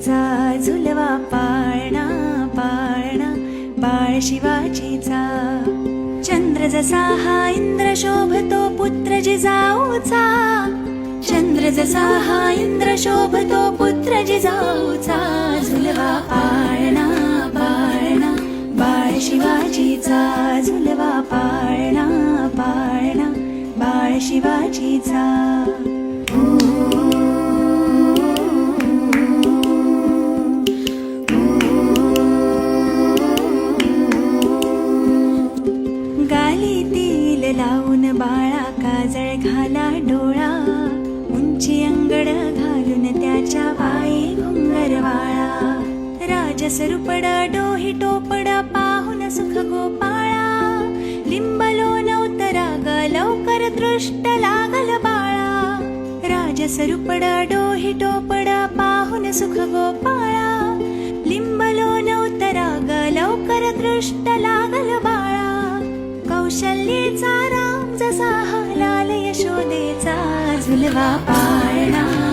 शिवाजीचा झुलवा पाळणा पाळणा बाळ शिवाजीचा. चंद्र जसा हा इंद्र शोभतो पुत्र जिजाऊचा. चंद्र जसा हा इंद्र शोभतो पुत्र जिजाऊचा. झुलवा पाळणा पाळणा बाळ शिवाजीचा. झुलवा पाळणा पाळणा बाळ शिवाजीचा. गालीतील लावून बाळा काजळ घाला डोळा. उंची अंगड घालून त्याच्या पायी घुंगरवाळा. राजसरुपड डोही टोपड पाहून सुख गोपाळा. लिंबलो नवतरा ग लवकर दृष्ट लागल बाळा. राजसरुपड डोही टोपड पाहून सुख गोपाळा. लिंबलो नवतरा ग लवकर दृष्ट लागल बाळा. कौशल्येचा राम जसा हा लाल यशोदेचा. झुलवा पाळणा